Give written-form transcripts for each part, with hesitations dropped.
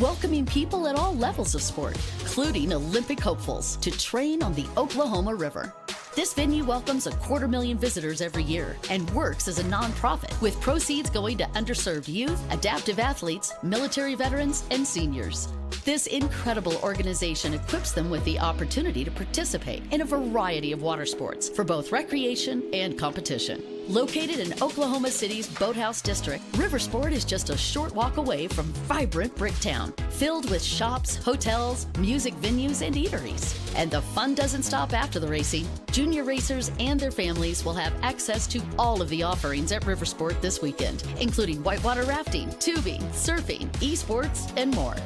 welcoming people at all levels of sport, including Olympic hopefuls, to train on the Oklahoma River. This venue welcomes 250,000 visitors every year and works as a nonprofit, with proceeds going to underserved youth, adaptive athletes, military veterans, and seniors. This incredible organization equips them with the opportunity to participate in a variety of water sports for both recreation and competition. Located in Oklahoma City's Boathouse District, Riversport is just a short walk away from vibrant Bricktown, filled with shops, hotels, music venues, and eateries. And the fun doesn't stop after the racing. Junior racers and their families will have access to all of the offerings at Riversport this weekend, including whitewater rafting, tubing, surfing, esports, and more.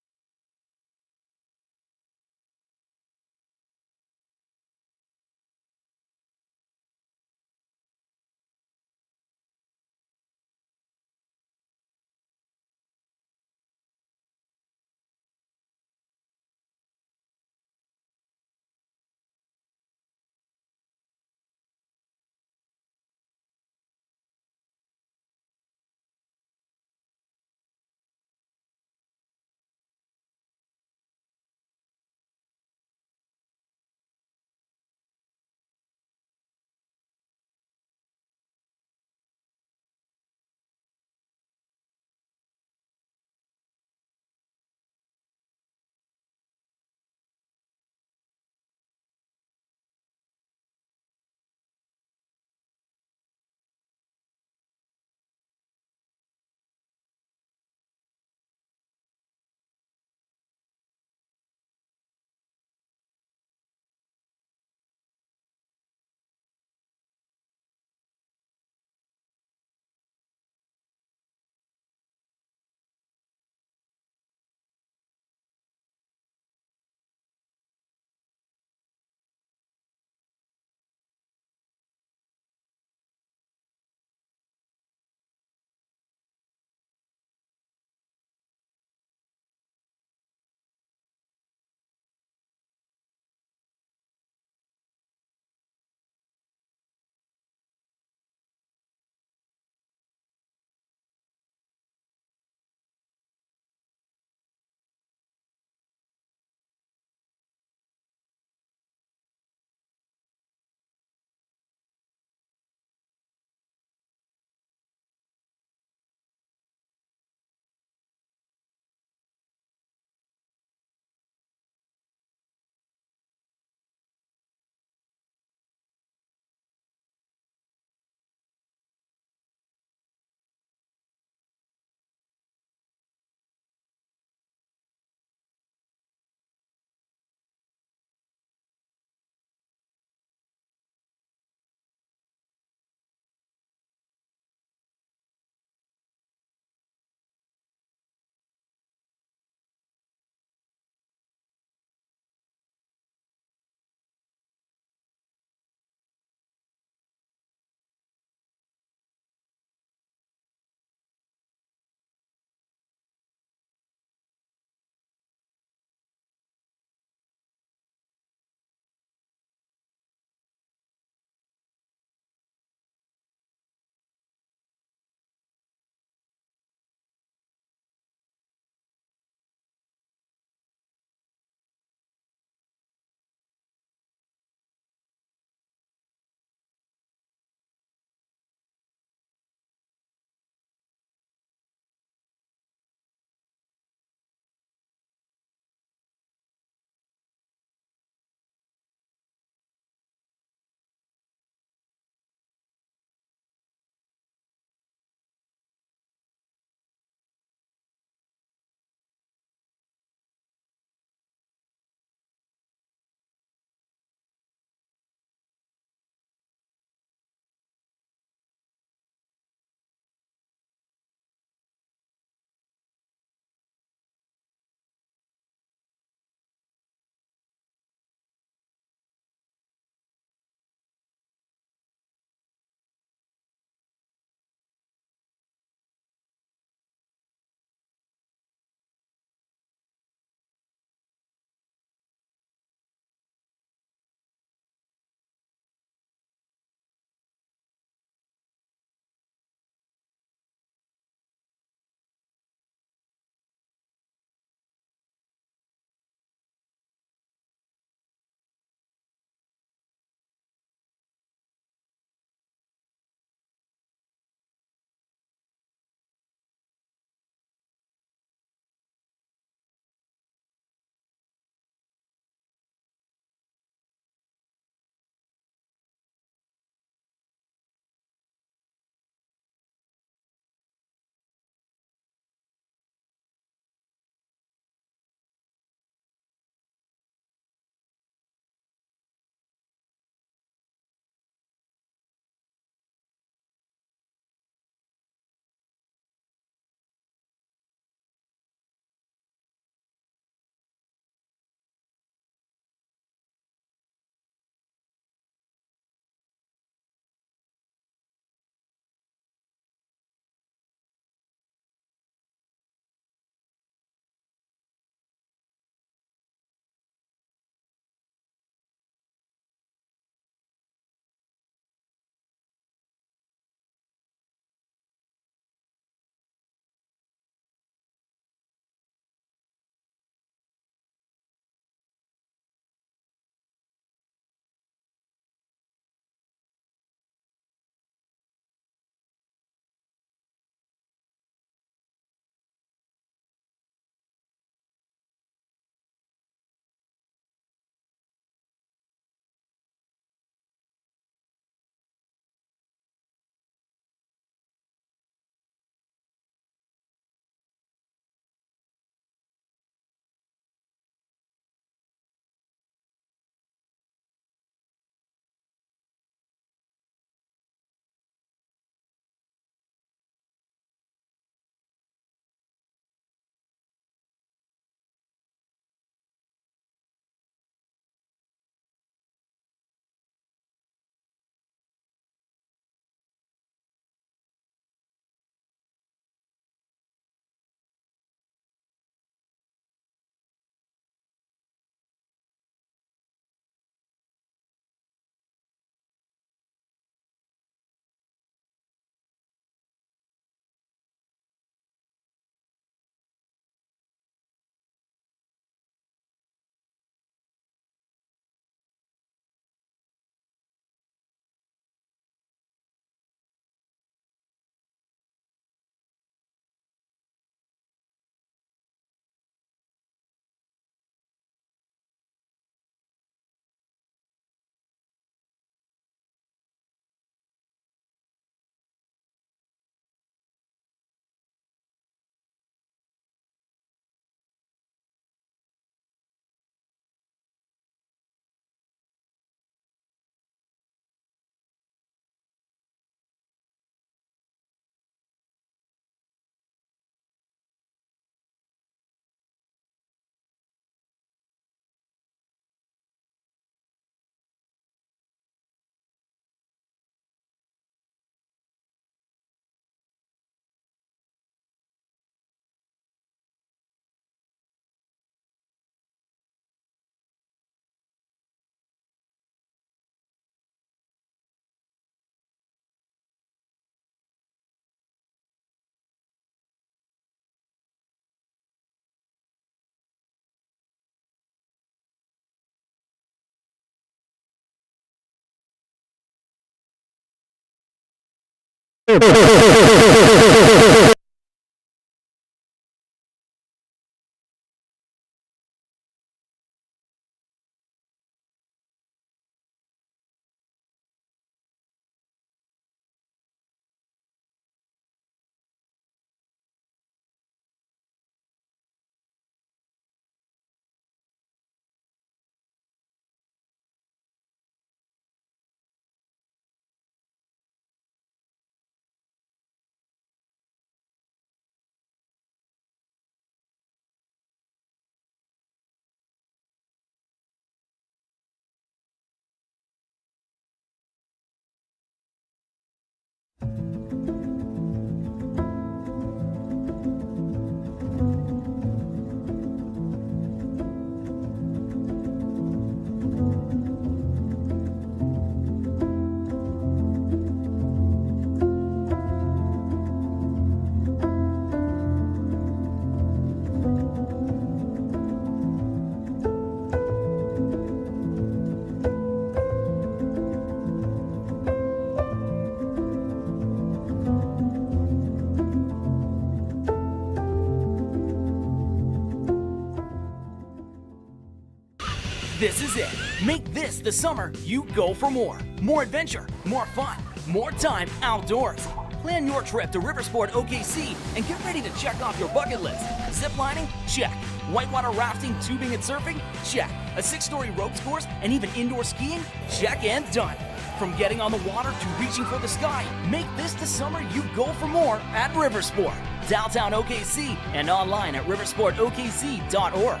This is it. Make this the summer you go for more. More adventure, more fun, more time outdoors. Plan your trip to Riversport OKC and get ready to check off your bucket list. Ziplining? Check. Whitewater rafting, tubing, and surfing? Check. A 6-story ropes course and even indoor skiing? Check and done. From getting on the water to reaching for the sky, make this the summer you go for more at Riversport. Downtown OKC and online at riversportokc.org.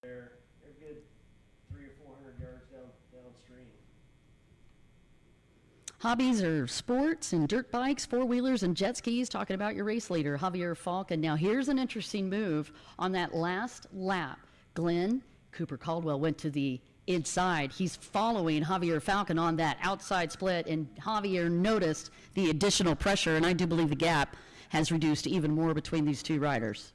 They're good 300 or 400 yards downstream. Hobbies are sports and dirt bikes, four-wheelers, and jet skis. Talking about your race leader, Javier Falcon. Now, here's an interesting move on that last lap. Glenn, Cooper Caldwell went to the inside. He's following Javier Falcon on that outside split, and Javier noticed the additional pressure, and I do believe the gap has reduced even more between these two riders.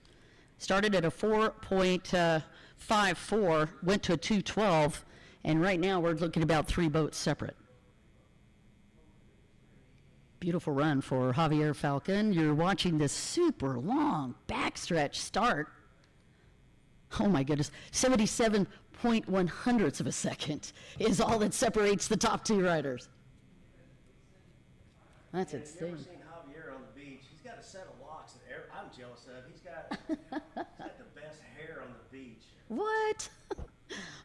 Started at a 4.54, went to a 2:12, and right now we're looking about 3 boats separate. Beautiful run for Javier Falcon. You're watching this super long backstretch start. Oh my goodness, 77.1 of a second is all that separates the top two riders. That's insane. Have you ever seen Javier on the beach? He's got a set of locks that I'm jealous of. He's got the best hair on the beach. What?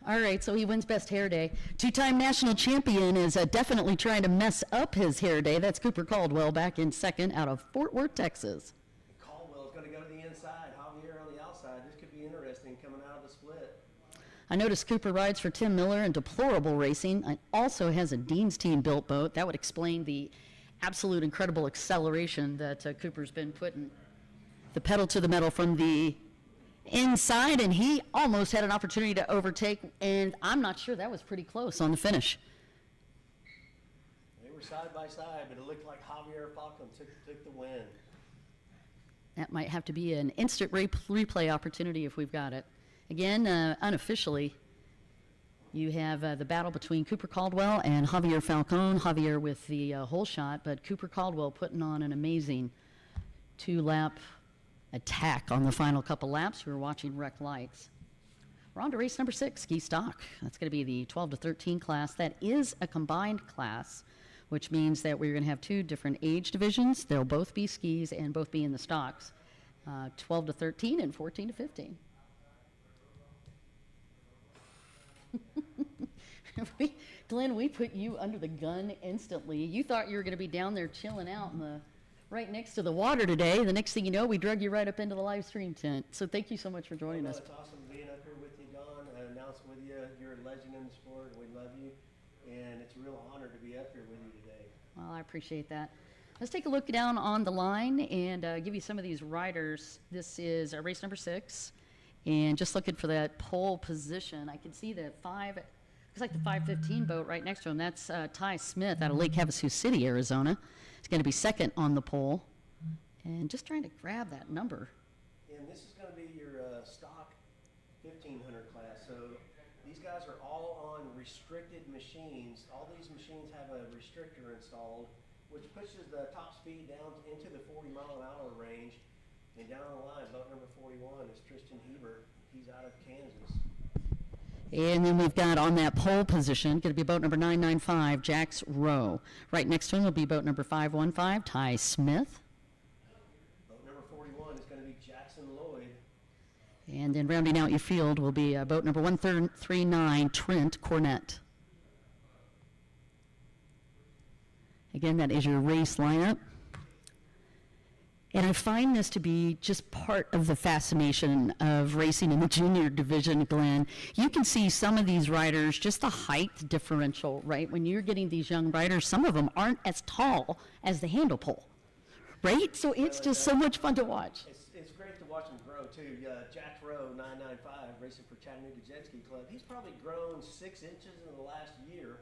All right, so he wins Best Hair Day. Two-time national champion is definitely trying to mess up his hair day. That's Cooper Caldwell back in second out of Fort Worth, Texas. Caldwell's going to go to the inside, Javier on the outside. This could be interesting coming out of the split. I noticed Cooper rides for Tim Miller and Deplorable Racing. It also has a Dean's Team built boat. That would explain the absolute incredible acceleration that Cooper's been putting the pedal to the metal from the inside, and he almost had an opportunity to overtake, and I'm not sure, that was pretty close on the finish. They were side by side, but it looked like Javier Falcon took the win. That might have to be an instant replay opportunity if we've got it. Again, unofficially, you have the battle between Cooper Caldwell and Javier Falcon. Javier with the hole shot, but Cooper Caldwell putting on an amazing 2-lap attack on the final couple laps. We're watching Rec Lights. We're on to race number 6, ski stock. That's going to be the 12 to 13 class. That is a combined class, which means that we're going to have 2 different age divisions. They'll both be skis and both be in the stocks, 12 to 13 and 14 to 15. Glenn, we put you under the gun instantly. You thought you were going to be down there chilling out right next to the water today. The next thing you know, we drug you right up into the live stream tent. So thank you so much for joining us. It's awesome being up here with you, Don. I announced with you, you're a legend in the sport. We love you, and it's a real honor to be up here with you today. Well, I appreciate that. Let's take a look down on the line and give you some of these riders. This is race number 6, and just looking for that pole position, I can see that looks like the 515 boat right next to him. That's Ty Smith out of Lake Havasu City, Arizona. He's going to be second on the pole. And just trying to grab that number. And this is going to be your stock 1500 class. So these guys are all on restricted machines. All these machines have a restrictor installed, which pushes the top speed down into the 40-mile-an-hour range. And down the line, boat number 41 is Tristan Hebert. He's out of Kansas. And then we've got on that pole position, going to be boat number 995, Jax Rowe. Right next to him will be boat number 515, Ty Smith. Boat number 41 is going to be Jackson Lloyd. And then rounding out your field will be boat number 139, Trent Cornett. Again, that is your race lineup. And I find this to be just part of the fascination of racing in the junior division, Glenn. You can see some of these riders, just the height differential, right? When you're getting these young riders, some of them aren't as tall as the handle pole, right? So it's just so much fun to watch. It's great to watch them grow, too. Jack Rowe, 995, racing for Chattanooga Jet Ski Club. He's probably grown 6 inches in the last year.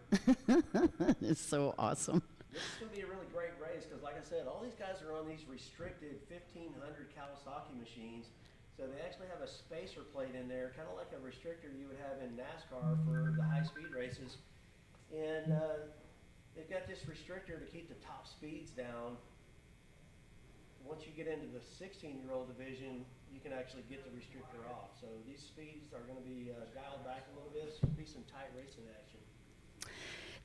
It's so awesome. This is going to be a really great race because, like I said, all these guys are on these restricted 1500 Kawasaki machines. So they actually have a spacer plate in there, kind of like a restrictor you would have in NASCAR for the high-speed races. And they've got this restrictor to keep the top speeds down. Once you get into the 16-year-old division, you can actually get the restrictor off. So these speeds are going to be dialed back a little bit. So there'll be some tight racing action.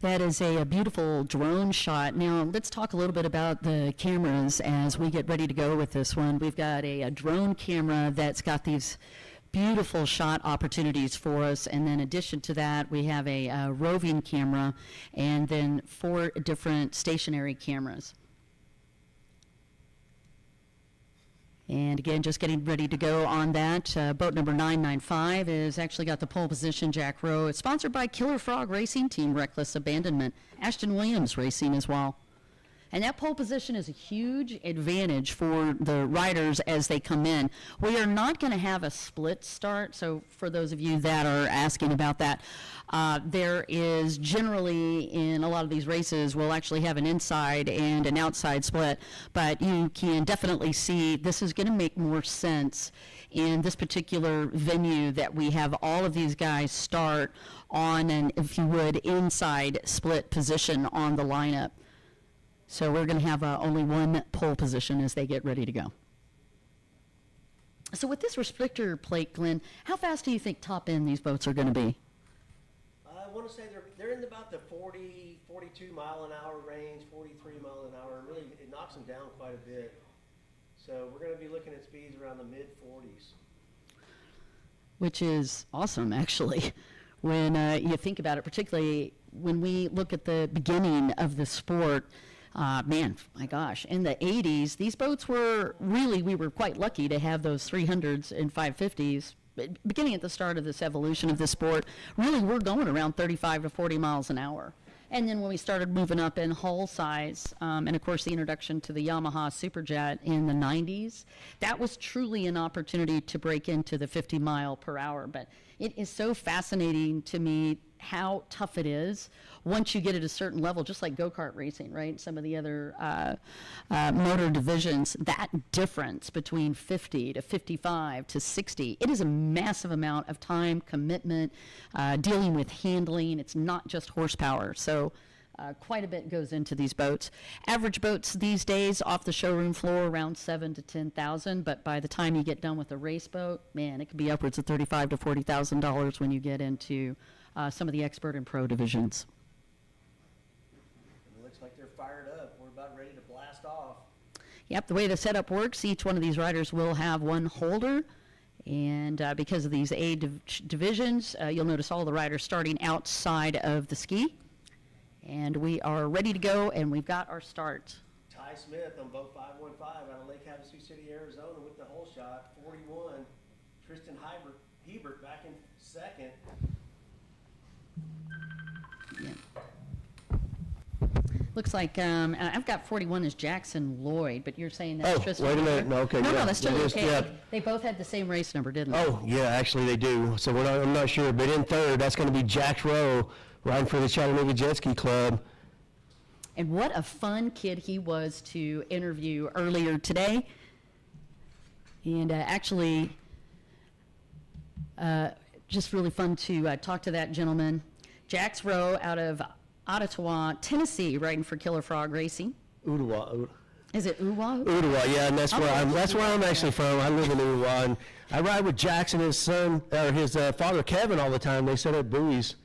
That is a beautiful drone shot. Now, let's talk a little bit about the cameras as we get ready to go with this one. We've got a drone camera that's got these beautiful shot opportunities for us. And then in addition to that, we have a roving camera and then 4 different stationary cameras. And again, just getting ready to go on that. Boat number 995 is actually got the pole position, Jack Rowe. It's sponsored by Killer Frog Racing Team, Reckless Abandonment, Ashton Williams Racing as well. And that pole position is a huge advantage for the riders as they come in. We are not going to have a split start, so for those of you that are asking about that, there is generally in a lot of these races, we'll actually have an inside and an outside split, but you can definitely see this is going to make more sense in this particular venue that we have all of these guys start on an, if you would, inside split position on the lineup. So we're going to have only one pole position as they get ready to go. So with this restrictor plate, Glenn, how fast do you think top end these boats are going to be? I want to say they're in about the 40, 42 mile an hour range, 43 mile an hour. Really, it knocks them down quite a bit. So we're going to be looking at speeds around the mid 40s. Which is awesome, actually, when you think about it, particularly when we look at the beginning of the sport. Man, my gosh, in the 80s, these boats were really, we were quite lucky to have those 300s and 550s. Beginning at the start of this evolution of the sport, really we're going around 35 to 40 miles an hour. And then when we started moving up in hull size, and of course the introduction to the Yamaha Superjet in the 90s, that was truly an opportunity to break into the 50 mile per hour. But it is so fascinating to me how tough it is once you get at a certain level, just like go-kart racing, right? Some of the other motor divisions, that difference between 50 to 55 to 60, it is a massive amount of time, commitment, dealing with handling. It's not just horsepower. So quite a bit goes into these boats. Average boats these days off the showroom floor around $7,000 to $10,000, but by the time you get done with a race boat, man, it could be upwards of $35,000 to $40,000 when you get into some of the expert and pro divisions. It looks like they're fired up. We're about ready to blast off. Yep, the way the setup works, each one of these riders will have one holder. And because of these A divisions, you'll notice all the riders starting outside of the ski. And we are ready to go, and we've got our start. Ty Smith on boat 515 out of Lake Havasu City, Arizona with the hole shot, 41. Tristan Hebert back in second. Yeah. Looks like I've got 41 as Jackson Lloyd, but you're saying that's Tristan. Wait a minute. No, okay. No, yeah, that's still okay. Yeah. They both had the same race number, didn't they? Oh, yeah, actually they do. So I'm not sure, but in third, that's going to be Jack Rowe, riding for the Chattanooga Jet Ski Club. And what a fun kid he was to interview earlier today. And actually, just really fun to talk to that gentleman. Jax Rowe out of Ottawa, Tennessee, riding for Killer Frog Racing. Ottawa. Is it Uwa? Ottawa, yeah, and that's where I'm actually from. I live in Ottawa, and I ride with Jackson, his son, or his father Kevin, all the time. They set up buoys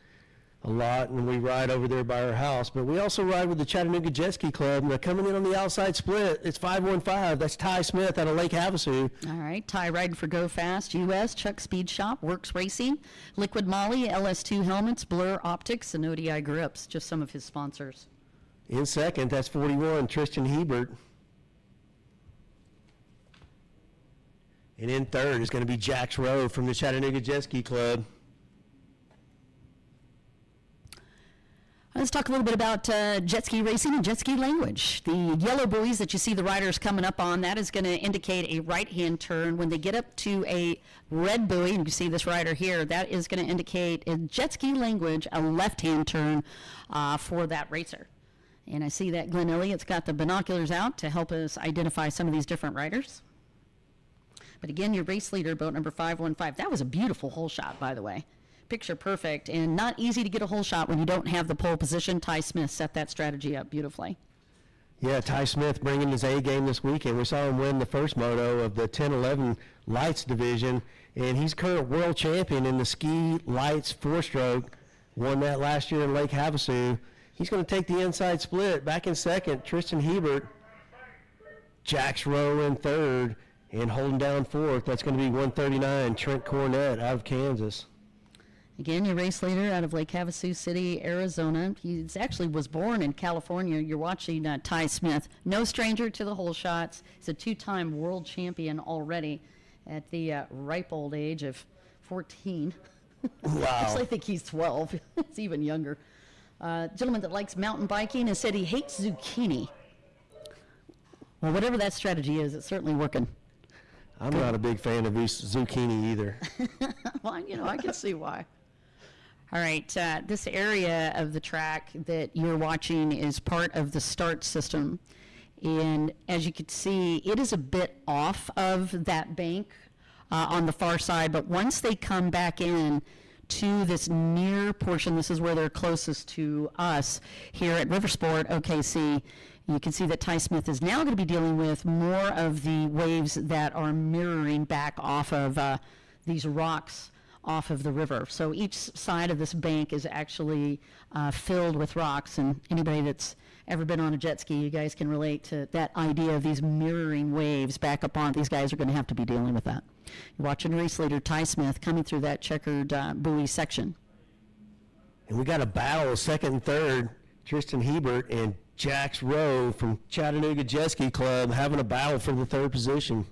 a lot, and we ride over there by our house. But we also ride with the Chattanooga Jet Ski Club, and they're coming in on the outside split. It's 515. That's Ty Smith out of Lake Havasu. All right, Ty riding for Go Fast US, Chuck Speed Shop, Works Racing, Liquid Molly, LS2 helmets, Blur Optics, and ODI grips. Just some of his sponsors. In second, that's 41, Tristan Hebert. And in third is going to be Jax Rowe from the Chattanooga Jet Ski Club. Let's talk a little bit about jet ski racing and jet ski language. The yellow buoys that you see the riders coming up on, that is going to indicate a right-hand turn. When they get up to a red buoy, and you can see this rider here, that is going to indicate in jet ski language a left-hand turn for that racer. And I see that Glenn Elliott's got the binoculars out to help us identify some of these different riders. But again, your race leader, boat number 515, that was a beautiful hole shot, by the way. Picture perfect, and not easy to get a hole shot when you don't have the pole position. Ty Smith set that strategy up beautifully. Yeah, Ty Smith bringing his A game this weekend. We saw him win the first moto of the 10-11 lights division, and he's current world champion in the ski lights four-stroke. Won that last year in Lake Havasu. He's going to take the inside split. Back in second, Tristan Hebert. Jax Rowe in third, and holding down fourth. That's going to be 139, Trent Cornett out of Kansas. Again, your race leader out of Lake Havasu City, Arizona. He actually was born in California. You're watching Ty Smith. No stranger to the hole shots. He's a two-time world champion already at the ripe old age of 14. Wow. Actually, I think he's 12. It's even younger. Gentleman that likes mountain biking has said he hates zucchini. Well, whatever that strategy is, it's certainly working. I'm not a big fan of zucchini either. Well, I can see why. All right, this area of the track that you're watching is part of the start system. And as you can see, it is a bit off of that bank on the far side, but once they come back in to this near portion, this is where they're closest to us here at Riversport OKC, you can see that Ty Smith is now going to be dealing with more of the waves that are mirroring back off of these rocks off of the river. So each side of this bank is actually filled with rocks, and anybody that's ever been on a jet ski, you guys can relate to that idea of these mirroring waves back up on. These guys are going to have to be dealing with that. You're watching race leader Ty Smith coming through that checkered buoy section. And we got a battle, second and third, Tristan Hebert and Jax Rowe from Chattanooga Jet Ski Club having a battle for the third position.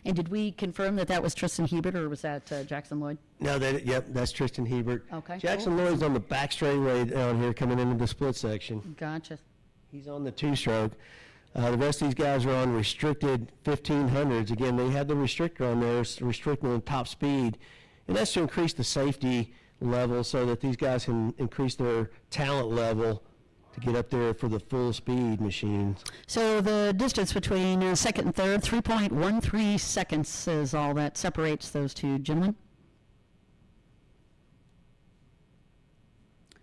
And did we confirm that that was Tristan Hebert, or was that Jackson Lloyd? No, that's Tristan Hebert. Okay. Jackson Lloyd's on the back straightaway down here coming into the split section. Gotcha. He's on the two-stroke. The rest of these guys are on restricted 1500s. Again, they had the restrictor on there, restricting the top speed. And that's to increase the safety level so that these guys can increase their talent level to get up there for the full speed machines. So the distance between second and third, 3.13 seconds is all that separates those two gentlemen.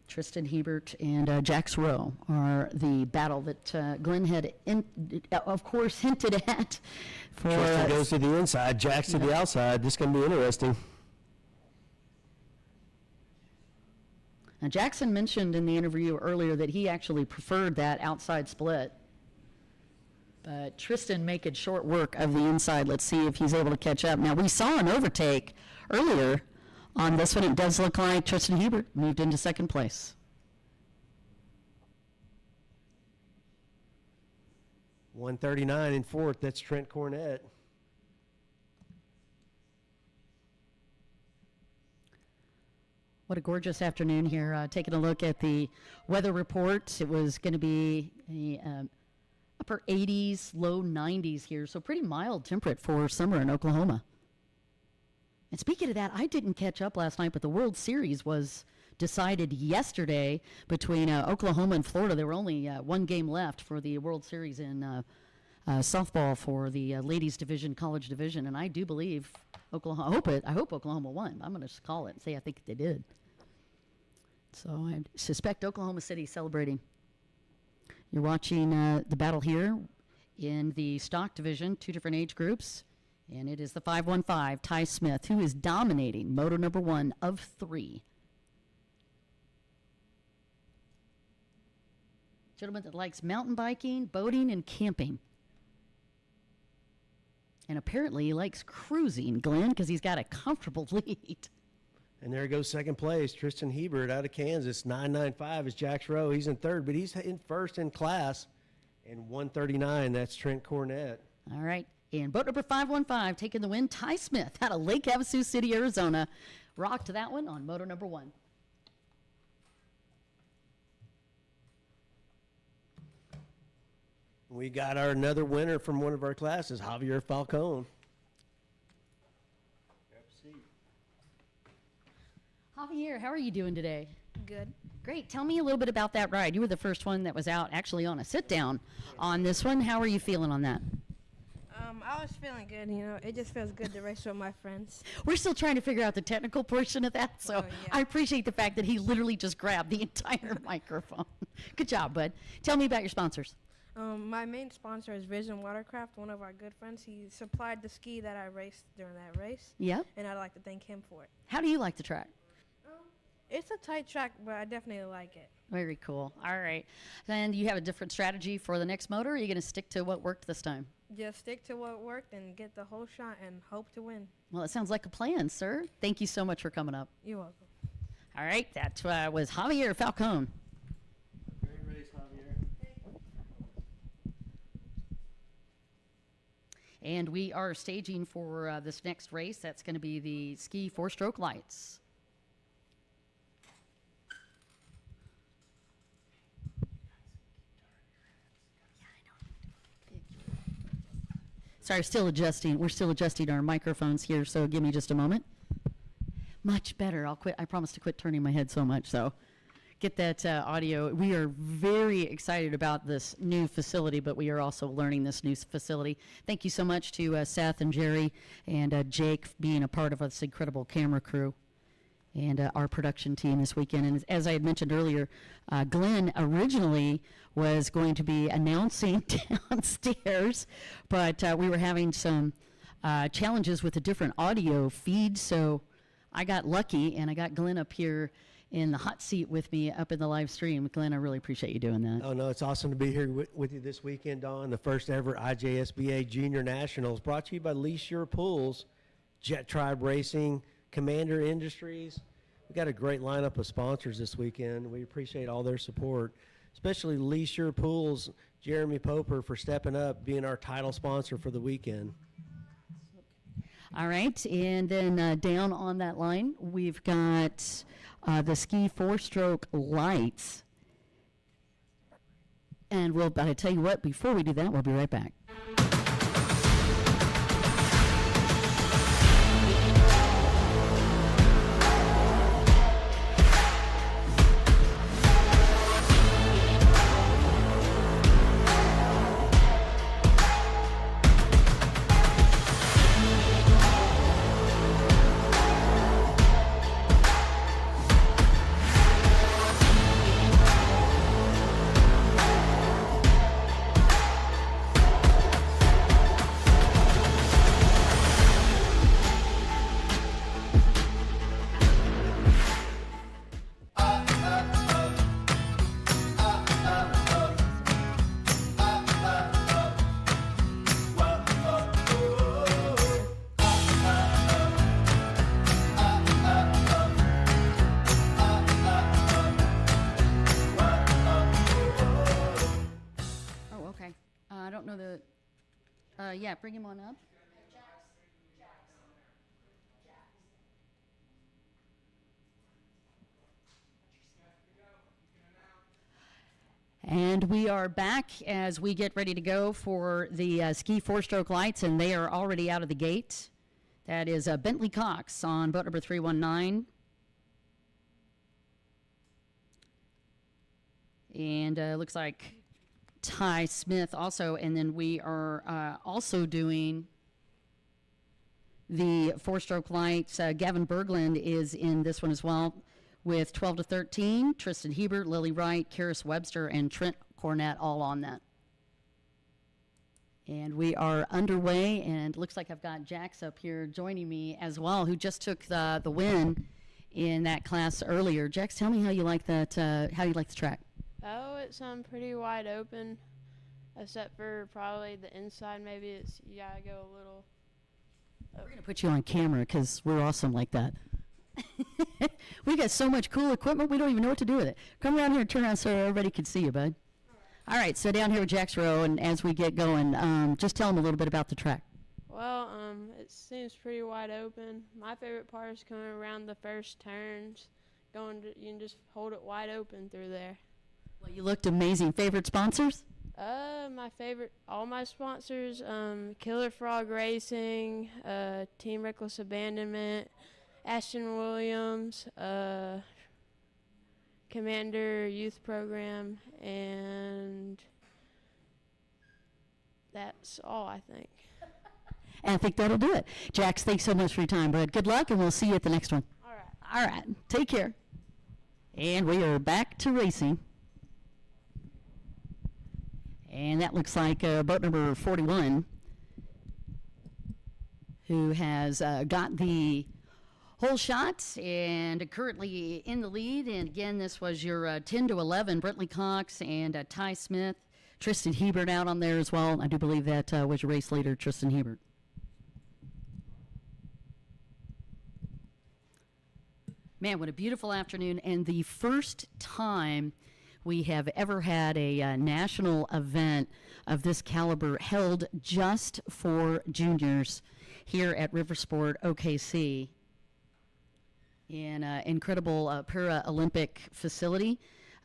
Tristan Hebert and Jax Rowe are the battle that Glenn had, of course, hinted at. Tristan goes to the inside, Jax to the outside. This is going to be interesting. Now, Jackson mentioned in the interview earlier that he actually preferred that outside split. But Tristan making short work of the inside. Let's see if he's able to catch up. Now, we saw an overtake earlier on this one. It does look like Tristan Hebert moved into second place. .139 in fourth. That's Trent Cornett. What a gorgeous afternoon here. Taking a look at the weather report, it was going to be a upper 80s, low 90s here, so pretty mild temperate for summer in Oklahoma. And speaking of that, I didn't catch up last night, but the World Series was decided yesterday between Oklahoma and Florida. There were only one game left for the World Series in softball for the ladies division, college division, and I do believe Oklahoma. I hope Oklahoma won. I'm going to just call it and say I think they did. So I suspect Oklahoma City celebrating. You're watching the battle here in the stock division, two different age groups, and it is the 515 Ty Smith who is dominating Moto number 1 of 3. Gentleman that likes mountain biking, boating, and camping. And apparently he likes cruising, Glenn, because he's got a comfortable lead. And there goes second place, Tristan Hebert out of Kansas. 995 is Jax Rowe. He's in third, but he's in first in class. And 139, that's Trent Cornett. All right. And boat number 515 taking the win, Ty Smith out of Lake Havasu City, Arizona. Rocked that one on Moto number 1. We got another winner from one of our classes, Javier Falcone. Javier, how are you doing today? Good. Great. Tell me a little bit about that ride. You were the first one that was out actually on a sit-down on this one. How are you feeling on that? I was feeling good, you know. It just feels good to race with my friends. We're still trying to figure out the technical portion of that, so Oh, yeah. I appreciate the fact that he literally just grabbed the entire microphone. Good job, bud. Tell me about your sponsors. My main sponsor is Vision Watercraft, one of our good friends. He supplied the ski that I raced during that race, Yep. and I'd like to thank him for it. How do you like the track? It's a tight track, but I definitely like it. Very cool. All right. Then you have a different strategy for the next motor, or are you going to stick to what worked this time? Just stick to what worked and get the whole shot and hope to win. Well, it sounds like a plan, sir. Thank you so much for coming up. You're welcome. All right. That was Javier Falcone. Great race, Javier. And we are staging for this next race. That's going to be the ski four-stroke lights. Sorry, still adjusting. We're still adjusting our microphones here, so give me just a moment. Much better. I'll quit. I promise to quit turning my head so much, so get that audio. We are very excited about this new facility, but we are also learning this new facility. Thank you so much to Seth and Jerry and Jake for being a part of this incredible camera crew and our production team this weekend. And as I had mentioned earlier, Glenn originally was going to be announcing downstairs, but we were having some challenges with the different audio feeds, so I got lucky and I got Glenn up here in the hot seat with me up in the live stream. Glenn, I really appreciate you doing that. Oh, no, it's awesome to be here with you this weekend, Dawn. The first ever IJSBA Junior Nationals brought to you by Lee Sure Pools, Jet Tribe Racing, Commander Industries. We got a great lineup of sponsors this weekend. We appreciate all their support, especially Lee Sure Pools, Jeremy Poper for stepping up, being our title sponsor for the weekend. All right, and then down on that line, we've got the ski four-stroke lights. And I tell you what, before we do that, we'll be right back. Yeah, bring him on up. And we are back as we get ready to go for the ski four-stroke lights, and they are already out of the gate. That is Bentley Cox on boat number 319. And looks like Ty Smith also, and then we are also doing the four-stroke lights. Gavin Berglund is in this one as well with 12 to 13. Tristan Hebert, Lily Wright, Karis Webster, and Trent Cornett all on that. And we are underway, and looks like I've got Jax up here joining me as well, who just took the win in that class earlier. Jax, tell me how you like that. How you like the track? Oh, it's pretty wide open, except for probably the inside. Maybe it's you gotta go a little. We're gonna put you on camera because we're awesome like that. We got so much cool equipment, we don't even know what to do with it. Come around here and turn around so everybody can see you, bud. All right, so down here with Jax Rowe, and as we get going, just tell them a little bit about the track. Well, it seems pretty wide open. My favorite part is coming around the first turns. You can just hold it wide open through there. Well, you looked amazing. Favorite sponsors? All my sponsors, Killer Frog Racing, Team Reckless Abandonment, Ashton Williams, Commander Youth Program, and that's all, I think. And I think that'll do it. Jax, thanks so much for your time, bud. Good luck, and we'll see you at the next one. All right. All right. Take care. And we are back to racing. And that looks like boat number 41, who has got the Whole shot and currently in the lead. And again, this was your 10-11, Brentley Cox and Ty Smith. Tristan Hebert out on there as well. I do believe that was your race leader, Tristan Hebert. Man, what a beautiful afternoon. And the first time we have ever had a national event of this caliber held just for juniors here at Riversport OKC in an incredible Paralympic facility.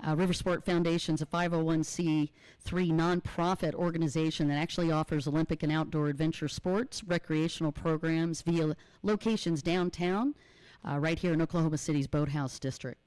Riversport Foundation's a 501c3 nonprofit organization that actually offers Olympic and outdoor adventure sports, recreational programs via locations downtown, right here in Oklahoma City's Boathouse District.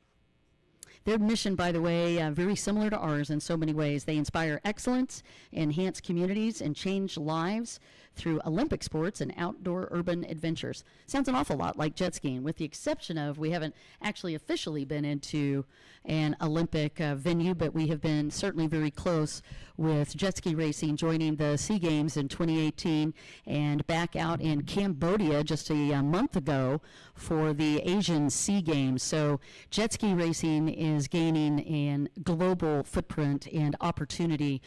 Their mission, by the way, very similar to ours in so many ways. They inspire excellence, enhance communities, and change lives through Olympic sports and outdoor urban adventures. Sounds an awful lot like jet skiing, with the exception of we haven't actually officially been into an Olympic venue, but we have been certainly very close with jet ski racing, joining the SEA Games in 2018 and back out in Cambodia just a month ago for the Asian SEA Games. So jet ski racing is gaining a global footprint and opportunity